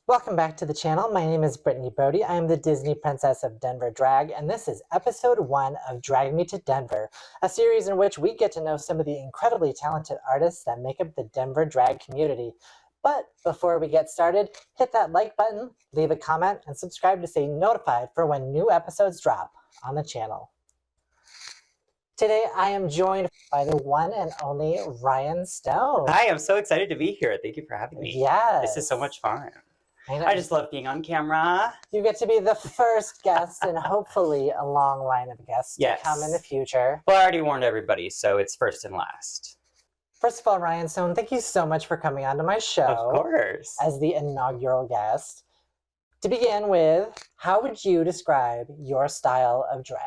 Welcome back to the channel. My name is Brittany Brody. I am the Disney Princess of Denver Drag, and this is episode 1 of Drag Me to Denver, a series in which we get to know some of the incredibly talented artists that make up the Denver drag community. But before we get started, hit that like button, leave a comment, and subscribe to stay notified for when new episodes drop on the channel. Today I am joined by the one and only Ryan Stone. Hi, I'm so excited to be here. Thank you for having me. Yes. This is so much fun. I just love being on camera. You get to be the first guest and hopefully a long line of guests to come in the future. Well, I already warned everybody, so it's first and last. First of all, Ryan Stone, thank you so much for coming onto my show. Of course. As the inaugural guest. To begin with, how would you describe your style of drag?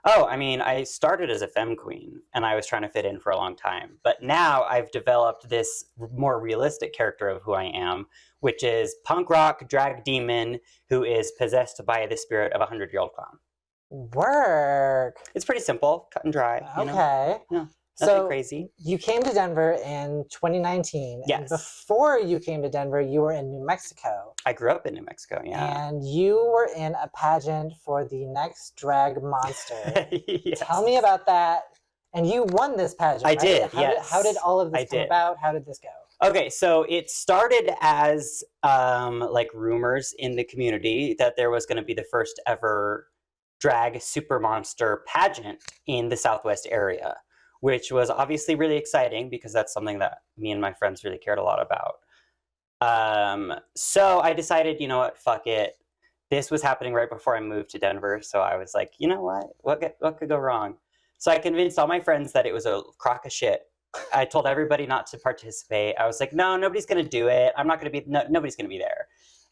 Oh, I mean, I started as a femme queen, and I was trying to fit in for a long time. But now I've developed this more realistic character of who I am, which is punk rock drag demon who is possessed by the spirit of a 100-year-old clown. Work. It's pretty simple, cut and dry. Okay. You know? Yeah. Nothing crazy. You came to Denver in 2019. Yes. And before you came to Denver, you were in New Mexico. I grew up in New Mexico, yeah. And you were in a pageant for the Next Drag Monster. Yes. Tell me about that. And you won this pageant, I did, yes. How did all of this come about? How did this go? Okay, so it started as like rumors in the community that there was going to be the first ever drag super monster pageant in the Southwest area, which was obviously really exciting because that's something that me and my friends really cared a lot about. So I decided, you know what, fuck it. This was happening right before I moved to Denver, so I was like, you know what could go wrong? So I convinced all my friends that it was a crock of shit. I told everybody not to participate. I was like, no, nobody's going to do it. I'm not going to be, nobody's going to be there.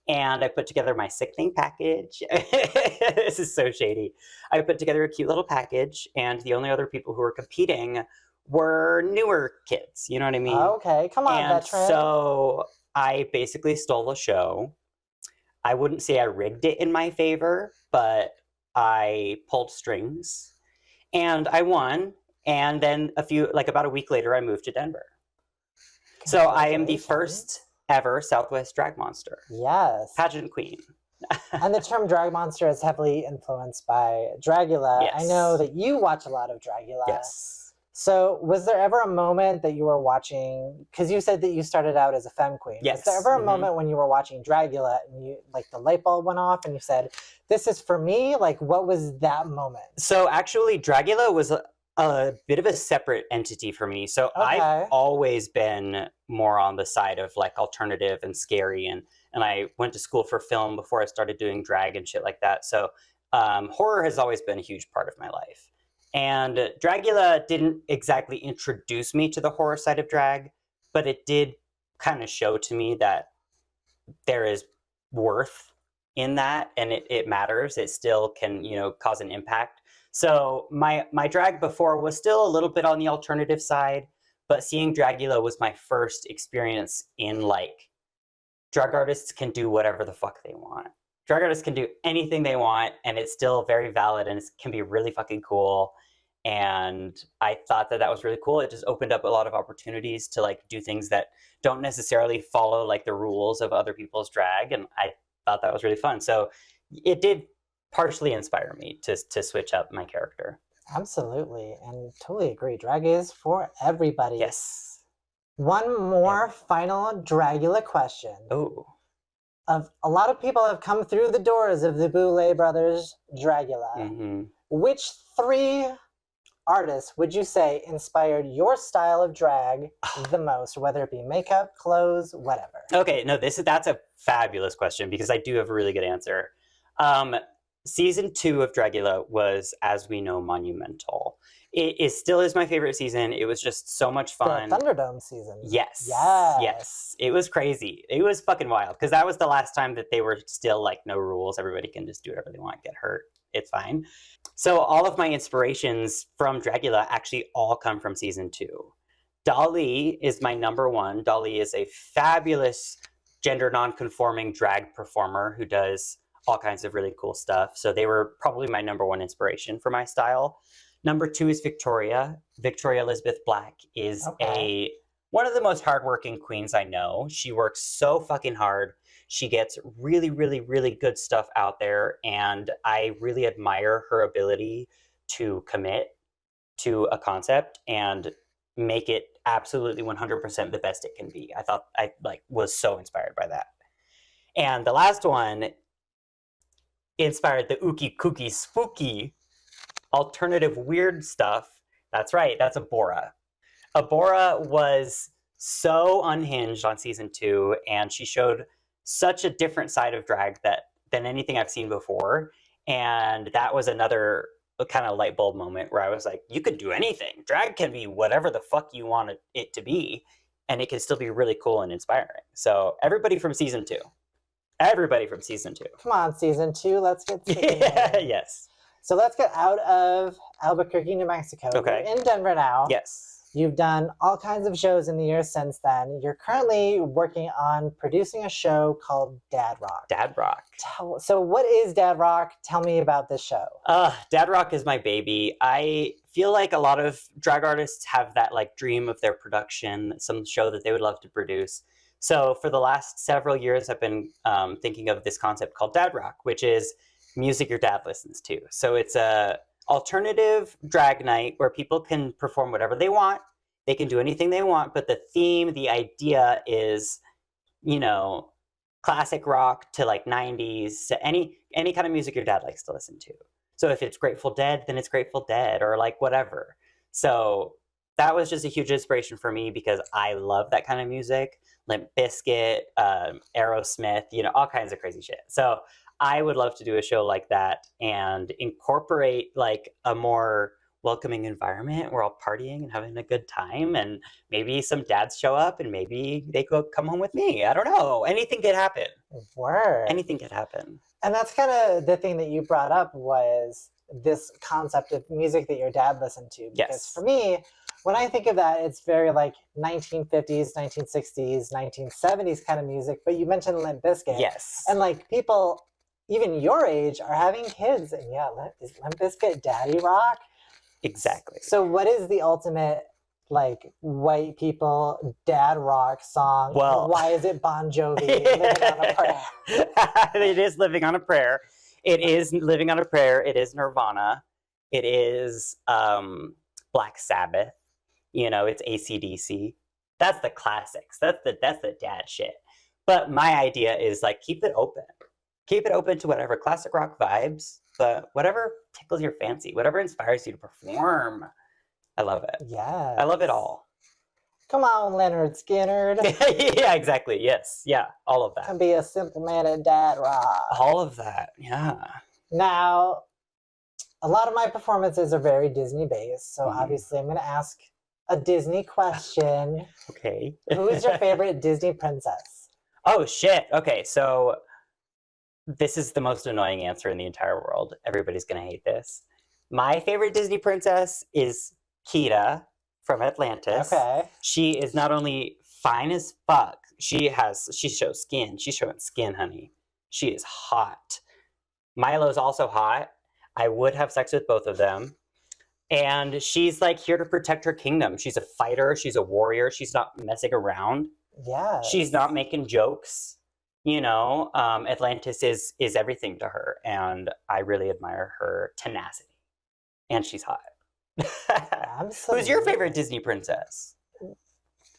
And I put together my sickening package. This is so shady. I put together a cute little package, and the only other people who were competing were newer kids. You know what I mean? Okay, come on, veteran. So I basically stole the show. I wouldn't say I rigged it in my favor, but I pulled strings, and I won. And then about a week later, I moved to Denver. So I am the first ever Southwest drag monster. Yes. Pageant queen. And the term drag monster is heavily influenced by Dragula. Yes. I know that you watch a lot of Dragula. Yes. So was there ever a moment that you were watching, because you said that you started out as a femme queen. Yes. Was there ever a moment when you were watching Dragula and you, like, the light bulb went off and you said, this is for me? Like, what was that moment? So actually, Dragula was a bit of a separate entity for me. So I've always been more on the side of like alternative and scary, and I went to school for film before I started doing drag and shit like that. So horror has always been a huge part of my life. And Dragula didn't exactly introduce me to the horror side of drag, but it did kind of show to me that there is worth in that, and it matters. It still can, you know, cause an impact. So my drag before was still a little bit on the alternative side, but seeing Dragula was my first experience in, like, drag artists can do whatever the fuck they want. Drag artists can do anything they want, and it's still very valid, and it can be really fucking cool. And I thought that was really cool. It just opened up a lot of opportunities to, like, do things that don't necessarily follow, like, the rules of other people's drag, and I thought that was really fun. So it did partially inspire me to switch up my character. Absolutely, and totally agree. Drag is for everybody. Yes. One more final Dragula question. Oh. A lot of people have come through the doors of the Boulet Brothers Dragula. Mm-hmm. Which 3 artists would you say inspired your style of drag the most, whether it be makeup, clothes, whatever? Okay, no, that's a fabulous question because I do have a really good answer. Season 2 of Dragula was, as we know, monumental. It still is my favorite season. It was just so much fun. The Thunderdome season. Yes. Yes. It was crazy. It was fucking wild because that was the last time that they were still like no rules. Everybody can just do whatever they want, get hurt. It's fine. So all of my inspirations from Dragula actually all come from season 2. Dolly is my number 1. Dolly is a fabulous gender non-conforming drag performer who does all kinds of really cool stuff. So they were probably my number 1 inspiration for my style. Number 2 is Victoria. Victoria Elizabeth Black is a one of the most hardworking queens I know. She works so fucking hard. She gets really, really, really good stuff out there, and I really admire her ability to commit to a concept and make it absolutely 100% the best it can be. I thought I was so inspired by that. And the last one inspired the ookie kooky spooky alternative weird stuff. That's right, that's Abora. Abora was so unhinged on season 2, and she showed such a different side of drag than anything I've seen before. And that was another kind of light bulb moment where I was like, you could do anything. Drag can be whatever the fuck you want it to be, and it can still be really cool and inspiring. So everybody from season 2. Everybody from season 2. Come on, season 2, let's get Yeah, yes. So let's get out of Albuquerque, New Mexico. Okay. You're in Denver now. Yes. You've done all kinds of shows in the years since then. You're currently working on producing a show called Dad Rock. Dad Rock. So what is Dad Rock? Tell me about this show. Dad Rock is my baby. I feel like a lot of drag artists have that like dream of their production, some show that they would love to produce. So for the last several years, I've been thinking of this concept called Dad Rock, which is music your dad listens to. So it's a alternative drag night where people can perform whatever they want. They can do anything they want, but the theme, the idea is, classic rock to like 90s, to any kind of music your dad likes to listen to. So if it's Grateful Dead, then it's Grateful Dead, or like whatever. So that was just a huge inspiration for me because I love that kind of music. Limp Bizkit, Aerosmith, all kinds of crazy shit. So I would love to do a show like that and incorporate like a more welcoming environment. We're all partying and having a good time, and maybe some dads show up and maybe they could come home with me. I don't know. Anything could happen. Word. Anything could happen. And that's kind of the thing that you brought up was this concept of music that your dad listened to. Because Yes. For me, when I think of that, it's very like 1950s, 1960s, 1970s kind of music. But you mentioned Limp Bizkit. Yes. And like people even your age are having kids. And yeah, is Limp Bizkit daddy rock? Exactly. So what is the ultimate like white people dad rock song? Well, why is it Bon Jovi, Living on a Prayer? It is Living on a Prayer. It is Living on a Prayer. It is Nirvana. It is Black Sabbath. It's AC/DC. That's the classics. That's the dad shit. But my idea is like keep it open. Keep it open to whatever classic rock vibes, but whatever tickles your fancy, whatever inspires you to perform. I love it. Yeah. I love it all. Come on, Leonard Skinner. Yeah, exactly. Yes. Yeah. All of that. Can be a simple man at dad rock. All of that. Yeah. Now, a lot of my performances are very Disney based, so obviously I'm going to ask a Disney question. Okay. Who is your favorite Disney princess? Oh, shit. Okay, so this is the most annoying answer in the entire world. Everybody's going to hate this. My favorite Disney princess is Kita from Atlantis. Okay. She is not only fine as fuck, she shows skin. She's showing skin, honey. She is hot. Milo's also hot. I would have sex with both of them. And she's like here to protect her kingdom. She's a fighter. She's a warrior. She's not messing around. Yeah. She's not making jokes. Atlantis is everything to her. And I really admire her tenacity. And she's hot. Absolutely. Who's your favorite Disney princess?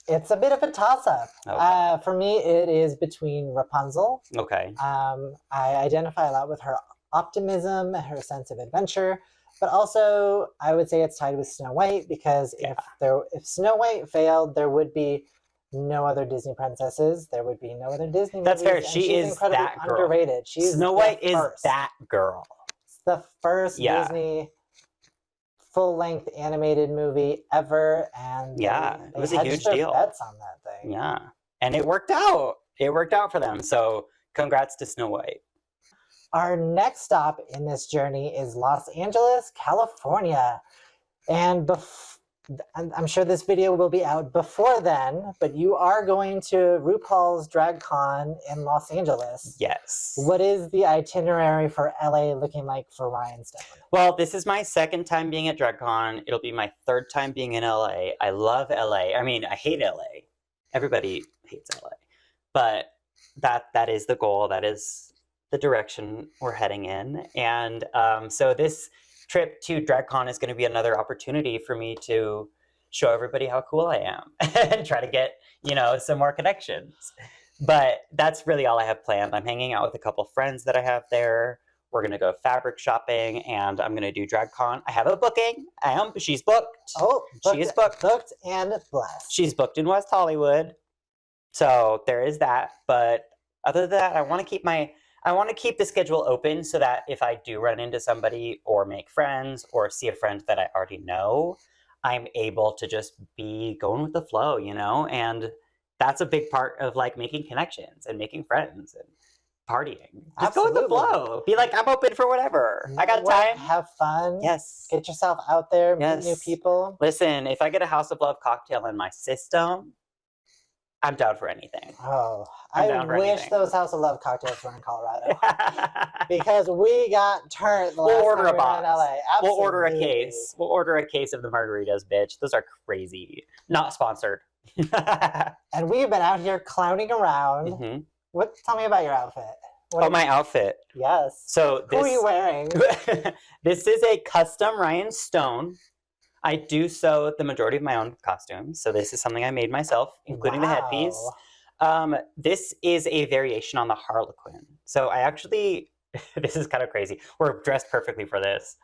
It's a bit of a toss-up. Okay. For me, it is between Rapunzel. Okay. I identify a lot with her optimism, her sense of adventure, but also I would say it's tied with Snow White because if Snow White failed, there would be no other Disney princesses. There would be no other Disney movies. That's fair. She is incredibly that girl. Underrated. She's Snow White is that girl. It's the first Disney full-length animated movie ever, and it was a huge deal. Bets on that thing. Yeah, and it worked out. It worked out for them. So congrats to Snow White. Our next stop in this journey is Los Angeles, California. And I'm sure this video will be out before then, but you are going to RuPaul's Drag Con in Los Angeles. Yes. What is the itinerary for LA looking like for Ryan Stone? Well, this is my second time being at Drag Con. It'll be my third time being in LA. I love LA. I mean, I hate LA. Everybody hates LA. But that is the goal. That is the direction we're heading in. And so this trip to DragCon is going to be another opportunity for me to show everybody how cool I am and try to get, some more connections. But that's really all I have planned. I'm hanging out with a couple friends that I have there. We're going to go fabric shopping, and I'm going to do DragCon. I have a booking. She's booked. Oh, she is booked. Booked and blessed. She's booked in West Hollywood. So there is that. But other than that, I want to keep the schedule open so that if I do run into somebody or make friends or see a friend that I already know, I'm able to just be going with the flow, and that's a big part of like making connections and making friends and partying. Just Absolutely. go with the flow. Be like, I'm open for whatever. I got time. Have fun. Yes. Get yourself out there, meet new people. Listen, if I get a House of Love cocktail in my system, I'm down for anything. Oh, I wish those House of Love cocktails were in Colorado. Because we got turned the last We'll order time a box. we were in LA. Absolutely. We'll order a case. We'll order a case of the margaritas, bitch. Those are crazy. Not sponsored. And we've been out here clowning around. Mm-hmm. Tell me about your outfit. My outfit. Yes. So who are you wearing? This is a custom Ryan Stone. I do sew the majority of my own costumes, so this is something I made myself, including the headpiece. This is a variation on the Harlequin. So I actually, this is kind of crazy. We're dressed perfectly for this.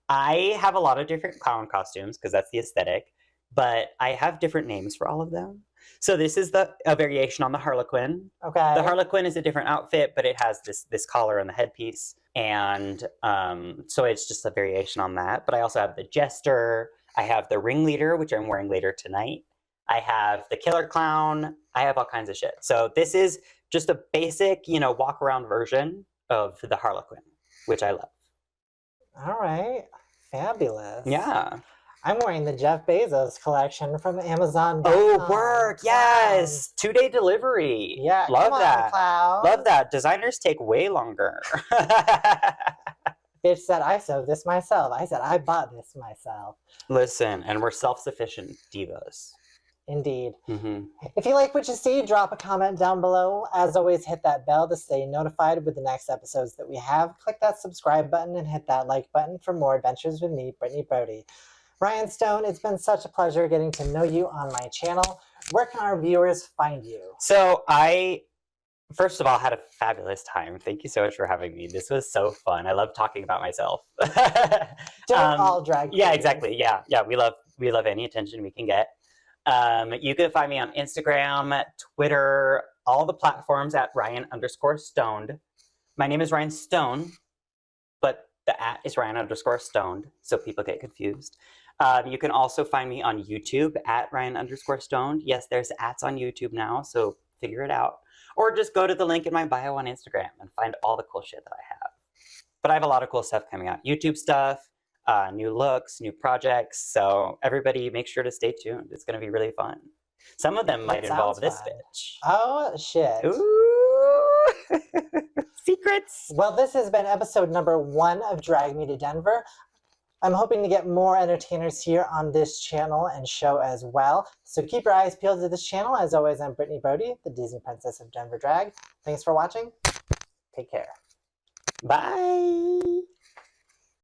I have a lot of different clown costumes because that's the aesthetic, but I have different names for all of them. So this is a variation on the Harlequin. Okay. The Harlequin is a different outfit, but it has this collar and the headpiece. And so it's just a variation on that. But I also have the Jester. I have the Ringleader, which I'm wearing later tonight. I have the Killer Clown. I have all kinds of shit. So this is just a basic, walk around version of the Harlequin, which I love. All right. Fabulous. Yeah. I'm wearing the Jeff Bezos collection from Amazon. Oh, work. Yes. 2-day delivery. Yeah. Love that. Clown. Love that. Designers take way longer. Bitch said, I sewed this myself. I said, I bought this myself. Listen, and we're self-sufficient divas. Indeed. Mm-hmm. If you like what you see, drop a comment down below. As always, hit that bell to stay notified with the next episodes that we have. Click that subscribe button and hit that like button for more adventures with me, Brittany Brody. Ryan Stone, it's been such a pleasure getting to know you on my channel. Where can our viewers find you? So first of all, had a fabulous time. Thank you so much for having me. This was so fun. I love talking about myself. Don't all drag queens. Yeah, exactly. Yeah. We love any attention we can get. You can find me on Instagram, Twitter, all the platforms at Ryan_stoned. My name is Ryan Stone, but the @ is Ryan_stoned, so people get confused. You can also find me on YouTube at Ryan_stoned. Yes, there's @ on YouTube now, so figure it out. Or just go to the link in my bio on Instagram and find all the cool shit that I have. But I have a lot of cool stuff coming out. YouTube stuff, new looks, new projects. So everybody make sure to stay tuned. It's going to be really fun. Some of them might involve this bitch. Oh, shit. Ooh. Secrets. Well, this has been episode number 1 of Drag Me to Denver. I'm hoping to get more entertainers here on this channel and show as well. So keep your eyes peeled to this channel. As always, I'm Brittany Brody, the Disney Princess of Denver Drag. Thanks for watching. Take care. Bye.